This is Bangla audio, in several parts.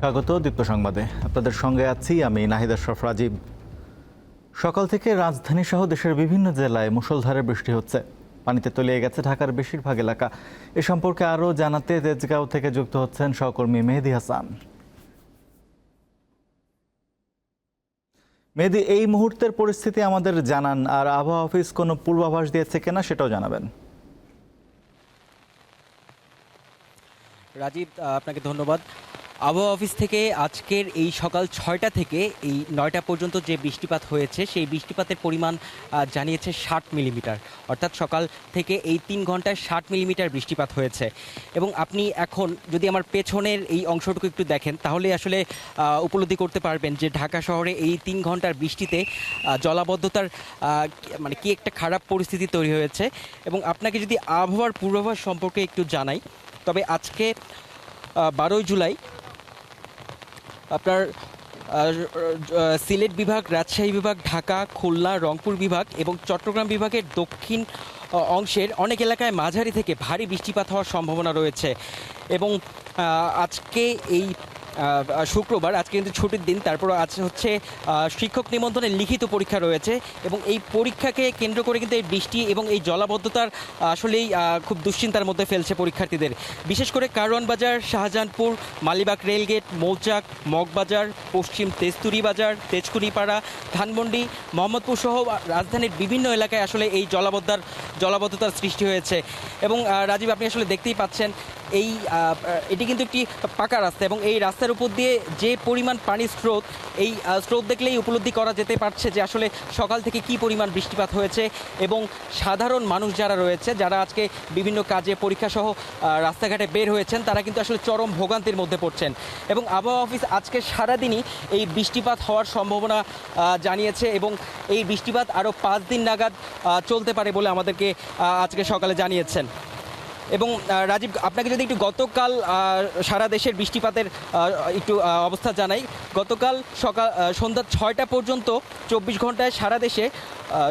স্বাগত দীপ্ত সংবাদে। আপনাদের সঙ্গে আছি আমি নাহিদ আশরাফ রাজীব। সকাল থেকে রাজধানী সহ দেশের বিভিন্ন জেলায় মুষলধারে বৃষ্টি হচ্ছে। পানিতে তলিয়ে গেছে ঢাকার বেশিরভাগ এলাকা। এ সম্পর্কে আরও জানাতে তেজগাঁও থেকে যুক্ত হচ্ছেন সহকর্মী মেহেদী হাসান। মেহেদী, এই মুহূর্তের পরিস্থিতি আমাদের জানান, আর আবহাওয়া অফিস কোনো পূর্বাভাস দিয়েছে কিনা সেটাও জানাবেন। রাজীব, আপনাকে ধন্যবাদ। আবহাওয়া অফিস থেকে আজকের এই সকাল ৬টা থেকে এই ৯টা পর্যন্ত যে বৃষ্টিপাত হয়েছে সেই বৃষ্টিপাতের পরিমাণ জানিয়েছে ৬০ মিলিমিটার, অর্থাৎ সকাল থেকে এই ৩ ঘন্টায় ৬০ মিলিমিটার বৃষ্টিপাত হয়েছে। এবং আপনি এখন যদি আমার পেছনের এই অংশটুকু একটু দেখেন তাহলে আসলে উপলব্ধি করতে পারবেন যে ঢাকা শহরে এই ৩ ঘন্টার বৃষ্টিতে জলাবদ্ধতার মানে কি একটা খারাপ পরিস্থিতি তৈরি হয়েছে। এবং আপনাকে যদি আবহাওয়ার পূর্বাভাস সম্পর্কে একটু জানাই, তবে আজকে 12 জুলাই আপনার সিলেট বিভাগ, রাজশাহী বিভাগ, ঢাকা, খুলনা, রংপুর বিভাগ এবং চট্টগ্রাম বিভাগের দক্ষিণ অংশের অনেক এলাকায় মাঝারি থেকে ভারী বৃষ্টিপাত হওয়ার সম্ভাবনা রয়েছে। এবং আজকে এই শুক্রবার, আজকে কিন্তু ছুটির দিন, তারপর আজ হচ্ছে শিক্ষক নিবন্ধনের লিখিত পরীক্ষা রয়েছে এবং এই পরীক্ষাকে কেন্দ্র করে কিন্তু এই বৃষ্টি এবং এই জলাবদ্ধতার আসলেই খুব দুশ্চিন্তার মধ্যে ফেলছে পরীক্ষার্থীদের। বিশেষ করে কারওয়ান বাজার, শাহজাহানপুর, মালিবাগ রেলগেট, মৌচাক, মগবাজার, পশ্চিম তেজতুরি বাজার, তেজকুনিপাড়া, ধানমন্ডি, মোহাম্মদপুর সহ রাজধানীর বিভিন্ন এলাকায় আসলে এই জলাবদ্ধতার সৃষ্টি হয়েছে। এবং রাজীব, আপনি আসলে দেখতেই পাচ্ছেন এটি কিন্তু একটি পাকা রাস্তা এবং এই রাস্তার উপর দিয়ে যে পরিমাণ পানির স্রোত, এই স্রোত দেখলেই উপলব্ধি করা যেতে পারছে যে আসলে সকাল থেকে কি পরিমাণ বৃষ্টিপাত হয়েছে। এবং সাধারণ মানুষ যারা রয়েছে, যারা আজকে বিভিন্ন কাজে পরীক্ষা সহ রাস্তাঘাটে বের হয়েছেন, তারা কিন্তু আসলে চরম ভোগান্তির মধ্যে পড়ছেন। এবং আবহাওয়া অফিস আজকে সারাদিনই এই বৃষ্টিপাত হওয়ার সম্ভাবনা জানিয়েছে এবং এই বৃষ্টিপাত আরও 5 দিন নাগাদ চলতে পারে বলে আমাদেরকে আজকে সকালে জানিয়েছেন। এবং রাজীব, আপনাকে যদি একটু গতকাল সারা দেশের বৃষ্টিপাতের একটু অবস্থা জানাই। গতকাল সন্ধ্যা 6টা পর্যন্ত 24 ঘন্টায় সারা দেশে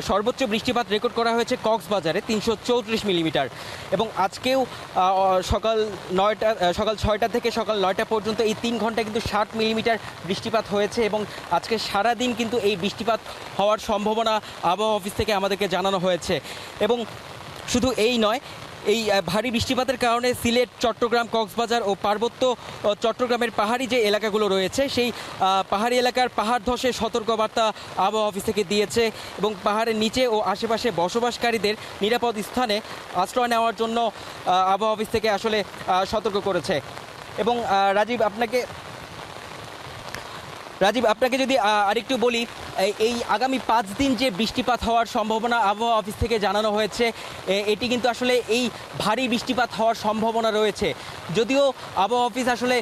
সর্বোচ্চ বৃষ্টিপাত রেকর্ড করা হয়েছে কক্সবাজারে 334 মিলিমিটার। এবং আজকেও সকাল 6টা থেকে সকাল 9টা পর্যন্ত এই 3 ঘন্টায় কিন্তু 60 মিলিমিটার বৃষ্টিপাত হয়েছে। এবং আজকে সারাদিন কিন্তু এই বৃষ্টিপাত হওয়ার সম্ভাবনা আবহাওয়া অফিস থেকে আমাদেরকে জানানো হয়েছে। এবং শুধু এই নয়, এই ভারী বৃষ্টিপাতের কারণে সিলেট, চট্টগ্রাম, কক্সবাজার ও পার্বত্য চট্টগ্রামের পাহাড়ি যে এলাকাগুলো রয়েছে সেই পাহাড়ি এলাকার পাহাড় ধসের সতর্কবার্তা আবহাওয়া অফিস থেকে দিয়েছে এবং পাহাড়ের নিচে ও আশেপাশে বসবাসকারীদের নিরাপদ স্থানে আশ্রয় নেওয়ার জন্য আবহাওয়া অফিস থেকে আসলে সতর্ক করেছে। এবং রাজীব, আপনাকে যদি আরেকটু বলি, এই আগামী 5 দিন যে বৃষ্টিপাত হওয়ার সম্ভাবনা আবহাওয়া অফিস থেকে জানানো হয়েছে, এটি কিন্তু আসলে এই ভারী বৃষ্টিপাত হওয়ার সম্ভাবনা রয়েছে। যদিও আবহাওয়া অফিস আসলে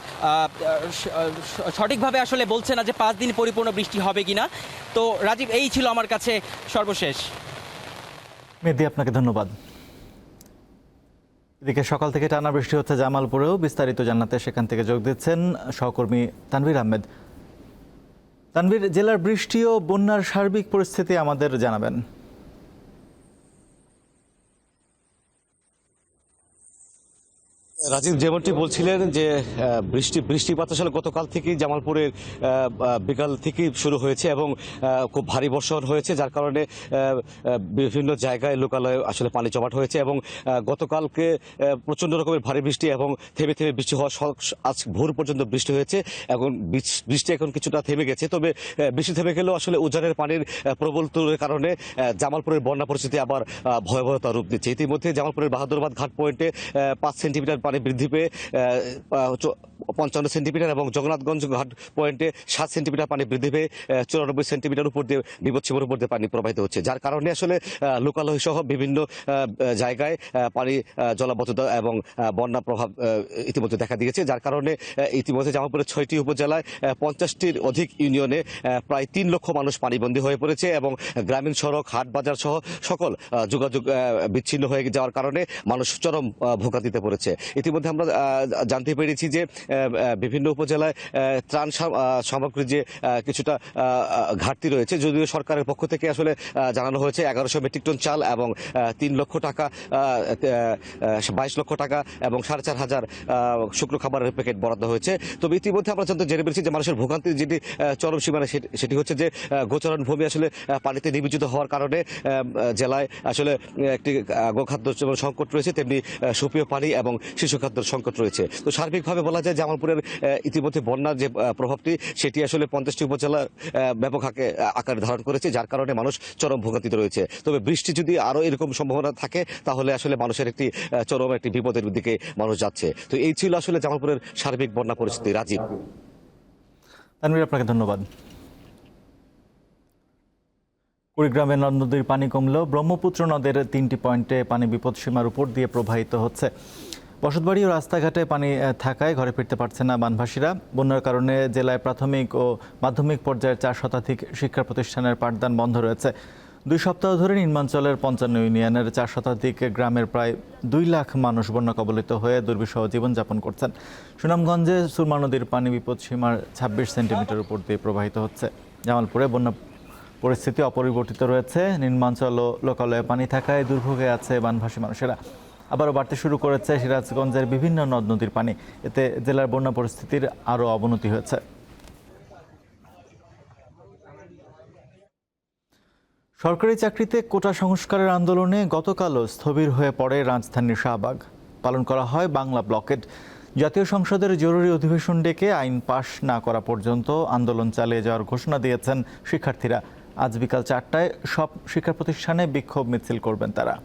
সঠিকভাবে আসলে বলছে না যে 5 দিন পরিপূর্ণ বৃষ্টি হবে কিনা। তো রাজীব, এই ছিল আমার কাছে সর্বশেষ। মেহেদী, আপনাকে ধন্যবাদ। এদিকে সকাল থেকে টানা বৃষ্টি হচ্ছে জামালপুরেও। বিস্তারিত জানাতে সেখান থেকে যোগ দিচ্ছেন সহকর্মী তানভীর আহমেদ। তানভীর, জেলার বৃষ্টি ও বন্যার সার্বিক পরিস্থিতি আমাদের জানাবেন। রাজীব, যেমনটি বলছিলেন যে বৃষ্টিপাত আসলে গতকাল থেকেই জামালপুরের বিকাল থেকেই শুরু হয়েছে এবং খুব ভারী বর্ষণ হয়েছে, যার কারণে বিভিন্ন জায়গায় লোকালয়ে আসলে পানি জমাট হয়েছে। এবং গতকালকে প্রচণ্ড রকমের ভারী বৃষ্টি এবং থেমে থেমে বৃষ্টি হওয়া, আজ ভোর পর্যন্ত বৃষ্টি হয়েছে। এখন বৃষ্টি এখন কিছুটা থেমে গেছে, তবে বৃষ্টি থেমে গেলেও আসলে উজানের পানির প্রবল তোড়ের কারণে জামালপুরের বন্যা পরিস্থিতি আবার ভয়াবহতা রূপ দিচ্ছে। ইতিমধ্যে জামালপুরের বাহাদুরাবাদ ঘাট পয়েন্টে 5 সেন্টিমিটার পানি বৃদ্ধি পেয়ে 55 সেন্টিমিটার এবং জগন্নাথগঞ্জ ঘাট পয়েন্টে 7 সেন্টিমিটার পানি বৃদ্ধি পেয়ে 94 সেন্টিমিটার উপর দিয়ে বিপদসীমার উপর দিয়ে পানি প্রবাহিত হচ্ছে, যার কারণে আসলে লোকালয় সহ বিভিন্ন জায়গায় পানি জলাবদ্ধতা এবং বন্যা প্রভাব ইতিমধ্যে দেখা দিয়েছে। যার কারণে ইতিমধ্যে জামালপুরের 6টি উপজেলায় 50টির অধিক ইউনিয়নে প্রায় 3 লক্ষ মানুষ পানিবন্দী হয়ে পড়েছে এবং গ্রামীণ সড়ক, হাট বাজার সহ সকল যোগাযোগ বিচ্ছিন্ন হয়ে যাওয়ার কারণে মানুষ চরম ভোগান্তিতে পড়েছে। ইতিমধ্যে আমরা জানতে পেরেছি যে বিভিন্ন উপজেলায় ত্রাণ সামগ্রীর যে কিছুটা ঘাটতি রয়েছে, যদিও সরকারের পক্ষ থেকে আসলে জানানো হয়েছে 1100 মেট্রিক টন চাল এবং 3 লক্ষ টাকা 22 লক্ষ টাকা এবং 4,500 শুকনো খাবারের প্যাকেট বরাদ্দ হয়েছে। তবে ইতিমধ্যে আমরা জানতে জেনে পেরেছি যে মানুষের ভোগান্তির যেটি চরম সীমানা সেটি হচ্ছে যে গোচরণ ভূমি আসলে পানিতে নিমজ্জিত হওয়ার কারণে জেলায় আসলে একটি গোখাদ্য সংকট রয়েছে, তেমনি সুপেয় পানি এবং শিশু খাদ্যের সংকট রয়েছে। তো সার্বিকভাবে বলা যায় জামালপুরের ইতিমধ্যে বন্যার যে প্রভাবটি সেটি আসলে 50টি উপজেলা ব্যাপক আকার ধারণ করেছে, যার কারণে মানুষ চরম ভোগান্তিতে রয়েছে। তবে বৃষ্টি যদি আরো এরকম সম্ভাবনা থাকে তাহলে আসলে মানুষের চরম একটি বিপদের দিকে মানুষ যাচ্ছে। তো এই ছিল আসলে জামালপুরের সার্বিক বন্যা পরিস্থিতি। রাজীব, তানভীর, আপনাকে ধন্যবাদ। কুড়িগ্রামে নদ নদীর পানি কমলেও ব্রহ্মপুত্র নদের 3টি পয়েন্টে পানি বিপদসীমার উপর দিয়ে প্রবাহিত হচ্ছে। বসতবাড়ি ও রাস্তাঘাটে পানি থাকায় ঘরে ফিরতে পারছে না বানভাসীরা। বন্যার কারণে জেলায় প্রাথমিক ও মাধ্যমিক পর্যায়ের 4 শতাধিক শিক্ষা প্রতিষ্ঠানের পাঠদান বন্ধ রয়েছে। 2 সপ্তাহ ধরে নিম্নাঞ্চলের 55 ইউনিয়নের 4 শতাধিক গ্রামের প্রায় 2 লাখ মানুষ বন্যা কবলিত হয়ে দুর্বিষহ জীবনযাপন করছেন। সুনামগঞ্জে সুরমা নদীর পানি বিপদসীমার 26 সেন্টিমিটার উপর দিয়ে প্রবাহিত হচ্ছে। জামালপুরে বন্যা পরিস্থিতি অপরিবর্তিত রয়েছে। নিম্নাঞ্চল ও লোকালয়ে পানি থাকায় দুর্ভোগে আছে বানভাসী মানুষেরা। আবারও বাড়তে শুরু করেছে সিরাজগঞ্জের বিভিন্ন নদ নদীর পানি। এতে জেলার বন্যা পরিস্থিতির আরও অবনতি হয়েছে। সরকারি চাকরিতে কোটা সংস্কারের আন্দোলনে গতকালও স্থবির হয়ে পড়ে রাজধানীর শাহবাগ। পালন করা হয় বাংলা ব্লকেড। জাতীয় সংসদের জরুরি অধিবেশন ডেকে আইন পাশ না করা পর্যন্ত আন্দোলন চালিয়ে যাওয়ার ঘোষণা দিয়েছেন শিক্ষার্থীরা। আজ বিকাল 4টায় সব শিক্ষা প্রতিষ্ঠানে বিক্ষোভ মিছিল করবেন তারা।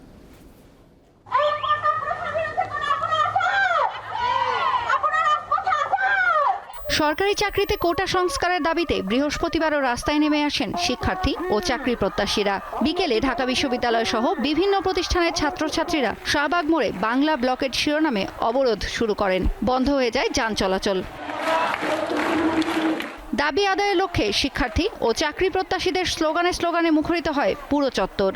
সরকারি চাকরিতে কোটা সংস্কারের দাবিতে বৃহস্পতিবারও রাস্তায় নেমে আসেন শিক্ষার্থী ও চাকরি প্রত্যাশীরা। বিকেলে ঢাকা বিশ্ববিদ্যালয় সহ বিভিন্ন প্রতিষ্ঠানের ছাত্রছাত্রীরা শাহবাগ মোড়ে বাংলা ব্লকেড শিরোনামে অবরোধ শুরু করেন। বন্ধ হয়ে যায় যান চলাচল। দাবি আদায়ের লক্ষ্যে শিক্ষার্থী ও চাকরি প্রত্যাশীদের স্লোগানে মুখরিত হয় পুরো চত্বর।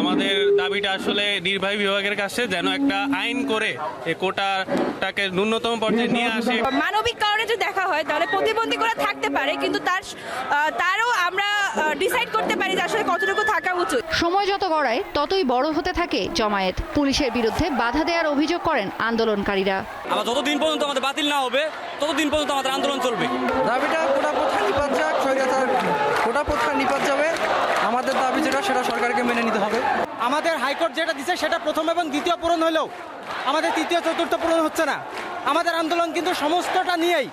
আমাদের দাবিটা আসলে নির্বাহী বিভাগের কাছে যেন একটা আইন করে এই কোটাটাকে ন্যূনতম পর্যায়ে নিয়ে আসে। মানবিক কারণে যদি দেখা হয় তাহলে প্রতিবন্ধী করে থাকতে পারে, কিন্তু তারও আমরা ডিসাইড করতে পারি যে আসলে কতটুকু থাকা উচিত। সময় যত গড়ায় ততই বড় হতে থাকে জমায়েত। পুলিশের বিরুদ্ধে বাধা দেওয়ার অভিযোগ করেন আন্দোলনকারীরা। আবার যতদিন পর্যন্ত আমাদের বাতিল না হবে ততদিন পর্যন্ত আমাদের আন্দোলন চলবে। দাবিটা কোটা প্রথা নিপাত যাক, স্বৈরাচার কোটা প্রথা নিপাত যাবে। আমাদের দাবি যেটা সেটা সরকারকে মেনে নিতে হবে। আমাদের হাইকোর্ট যেটা দিচ্ছে সেটা প্রথম এবং দ্বিতীয় পূরণ হলেও আমাদের তৃতীয় চতুর্থ পূরণ হচ্ছে না। আমাদের আন্দোলন কিন্তু সমস্তটা নিয়েই,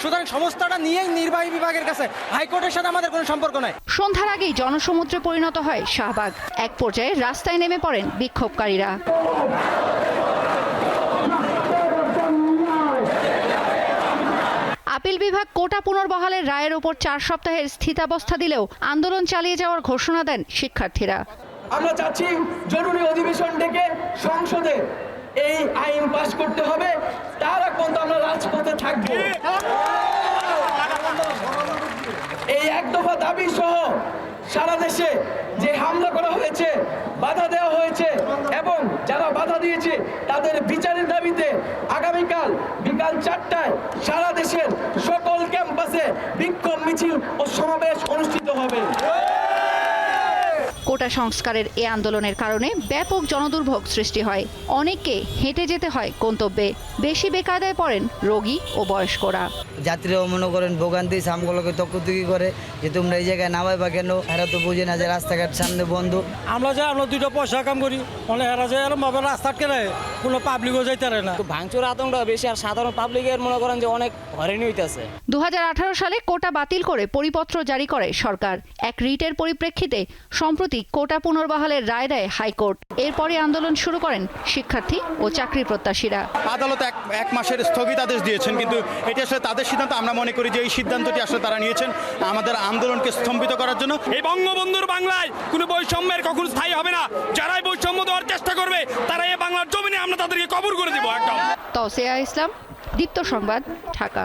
সুতরাং সমস্তটা নিয়েই নির্বাহী বিভাগের কাছে, হাইকোর্টের সাথে আমাদের কোনো সম্পর্ক নাই। সন্ধ্যার আগেই জনসমুদ্রে পরিণত হয় শাহবাগ। এক পর্যায়ে রাস্তায় নেমে পড়েন বিক্ষোভকারীরা। আপিল বিভাগ কোটা পুনর্বহালের রায়ের উপর 4 সপ্তাহের স্থিতাবস্থা দিলেও আন্দোলন চালিয়ে যাওয়ার ঘোষণা দেন শিক্ষার্থীরা। আমরা চাচ্ছি জরুরি অধিবেশন ডেকে সংসদে এই আইন পাশ করতে হবে, তার আগ পর্যন্ত আমরা রাজপথে থাকবো। এই এক দফা দাবি সহ সারা দেশে যে হামলা করা হয়েছে, বাধা দেওয়া হয়েছে এবং যারা বাধা দিয়েছে তাদের বিচারের দাবিতে আগামীকাল বিকাল 4টায় সারা দেশের সকল ক্যাম্পাসে বিক্ষোভ মিছিল ও সমাবেশ অনুষ্ঠিত হবে। কোটা সংস্কারের এ আন্দোলনের কারণে ব্যাপক জনদুর্ভোগ সৃষ্টি হয়। অনেককে হেঁটে যেতে হয় গন্তব্যে। বেশি বেকায়দায় পড়েন রোগী ও বয়স্করা। যাত্রীরাও মনে করেন ভোগান্তি, সামগুলোকে তকুতুকি করে যে তোমরা এই জায়গায় নামাই বা কেন, এরা তো বুঝে না যে রাস্তাঘাট সামনে বন্ধ। আমরা 2টা পয়সা কাম করি, অনেক এরা যে এরকম ভাবে রাস্তা আটকে কোনো পাবলিকও যাইতে পারে না। ভাঙচুর আতঙ্কটা বেশি, আর সাধারণ পাবলিকের মনে করেন যে অনেক হয়রানি হইতেছে। 2018 সালে কোটা বাতিল করে পরিপত্র জারি করে সরকার। এক রিটের পরিপ্রেক্ষিতে সম্প্রতি কোটা পুনর্বহালের রায় দেয় হাইকোর্ট। এরপরে আন্দোলন শুরু করেন শিক্ষার্থী ও চাকরি প্রত্যাশীরা। আদালত এক মাসের স্থগিতাদেশ দিয়েছেন, কিন্তু এটি আসলে তাদের সিদ্ধান্ত। আমরা মনে করি যে এই সিদ্ধান্তটি আসলে তারা নিয়েছেন আমাদের আন্দোলনকে স্তম্ভিত করার জন্য। এই বঙ্গবন্ধুর বাংলায় কোনো বৈষম্যের কখনো স্থায়ী হবে না। যারাই বৈষম্য দেওয়ার চেষ্টা করবে তারা এই বাংলার জমিনে আমরা তাদেরকে কবর করে দেব একদম। তৌসিয়া ইসলাম, দীপ্ত সংবাদ, ঢাকা।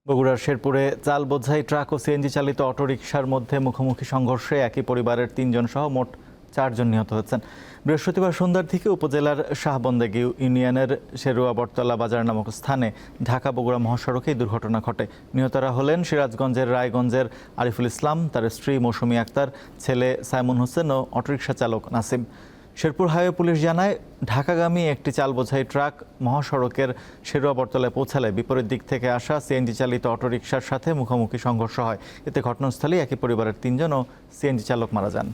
বগুড়ার শেরপুরে চাল বোঝাই ট্রাক ও সিএনজি চালিত অটোরিকশার মধ্যে মুখোমুখি সংঘর্ষে একই পরিবারের 3 জন সহ মোট 4 জন নিহত হয়েছেন। বৃহস্পতিবার সন্ধ্যার দিকে উপজেলার শাহবন্দেগী ইউনিয়নের শেরুয়া বটতলা বাজার নামক স্থানে ঢাকা বগুড়া মহাসড়কে এই দুর্ঘটনা ঘটে। নিহতরা হলেন সিরাজগঞ্জের রায়গঞ্জের আরিফুল ইসলাম, তার স্ত্রী মৌসুমী আক্তার, ছেলে সাইমুন হোসেন ও অটোরিকশা চালক নাসিম। শেরপুর হাইওয়ে পুলিশ জানায়, ঢাকাগামী একটি চাল বোঝাই ট্রাক মহাসড়কের শেরুয়া বটতলায় পৌঁছালে বিপরীত দিক থেকে আসা সিএনজি চালিত অটোরিকশার সাথে মুখোমুখি সংঘর্ষ হয়। এতে ঘটনাস্থলেই একই পরিবারের 3 জন ও সিএনজি চালক মারা যান।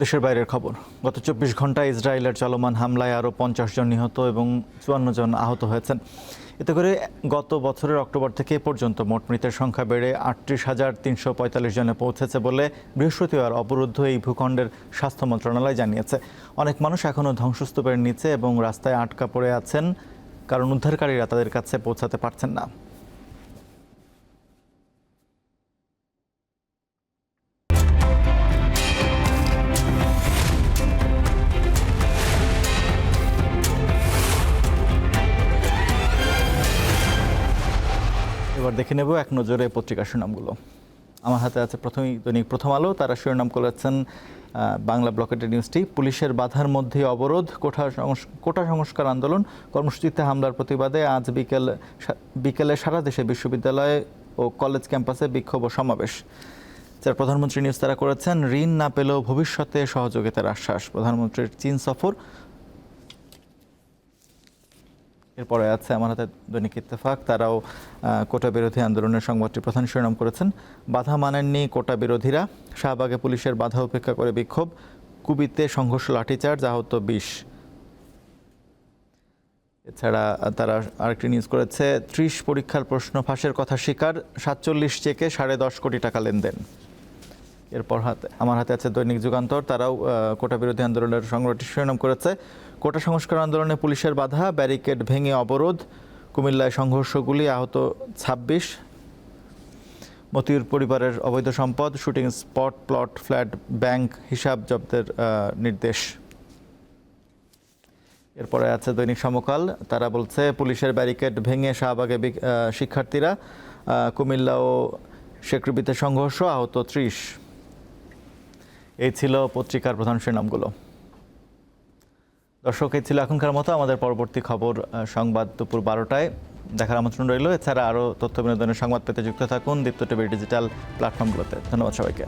দেশের বাইরের খবর। গত 24 ঘন্টায় ইসরায়েলের চলমান হামলায় আরও 50 জন নিহত এবং 54 জন আহত হয়েছেন। এতে করে গত বছরের অক্টোবর থেকে এ পর্যন্ত মোট মৃতের সংখ্যা বেড়ে 38,345 জনে পৌঁছেছে বলে বৃহস্পতিবার অবরুদ্ধ এই ভূখণ্ডের স্বাস্থ্য মন্ত্রণালয় জানিয়েছে। অনেক মানুষ এখনও ধ্বংসস্তূপের নিচে এবং রাস্তায় আটকা পড়ে আছেন, কারণ উদ্ধারকারীরা তাদের কাছে পৌঁছাতে পারছেন না। এবার দেখে নেব এক নজরে পত্রিকার শিরোনামগুলো। আমার হাতে আছে প্রথমেই দৈনিক প্রথম আলো। তারা শিরোনাম করেছেন বাংলা ব্লকেটের নিউজটি, পুলিশের বাধার মধ্যে অবরোধ, কোটা সংস্কার আন্দোলন কর্মসূচিতে হামলার প্রতিবাদে আজ বিকেলে সারা দেশে বিশ্ববিদ্যালয় ও কলেজ ক্যাম্পাসে বিক্ষোভ ও সমাবেশ। যার প্রধানমন্ত্রী নিউজ তারা করেছেন, ঋণ না পেলেও ভবিষ্যতে সহযোগিতার আশ্বাস, প্রধানমন্ত্রীর চীন সফর। এরপরে আছে আমার হাতে দৈনিক ইত্তেফাক। তারাও কোটা বিরোধী আন্দোলনের সংবাদটি প্রধান শিরোনাম করেছেন, বাধা মানেননি কোটা বিরোধীরা, শাহবাগে পুলিশের বাধা উপেক্ষা করে বিক্ষোভ, কুবিতে সংঘর্ষ, লাঠিচার্জ, আহত 20। এছাড়া তারা আরেকটি নিউজ করেছে, 30 পরীক্ষার প্রশ্ন ফাঁসের কথা স্বীকার, 47 চেকে 10.5 কোটি টাকা লেনদেন। এরপর আমার হাতে আছে দৈনিক যুগান্তর। তারাও কোটা বিরোধী আন্দোলনের সংবাদটি শিরোনাম করেছে, কোটা সংস্কার আন্দোলনে পুলিশের বাধা, ব্যারিকেড ভেঙে অবরোধ, কুমিল্লায় সংঘর্ষগুলি, আহত 26। মতিউর পরিবারের অবৈধ সম্পদ, shooting spot, plot, flat, bank হিসাব জব্দের নির্দেশ। এরপরে আছে দৈনিক সমকাল। তারা বলছে, পুলিশের ব্যারিকেড ভেঙে শাহবাগে শিক্ষার্থীরা, কুমিল্লা ও শেকরবিতে সংঘর্ষ, আহত 30। এই ছিল পত্রিকার প্রধান শিরোনামগুলো। দর্শক, এই ছিল এখনকার মতো। আমাদের পরবর্তী খবর সংবাদ দুপুর 12টায় দেখার আমন্ত্রণ রইল। এছাড়া আরও তথ্য বিনোদনের সংবাদ পেতে যুক্ত থাকুন দীপ্ত টিভির ডিজিটাল প্ল্যাটফর্মগুলোতে। ধন্যবাদ সবাইকে।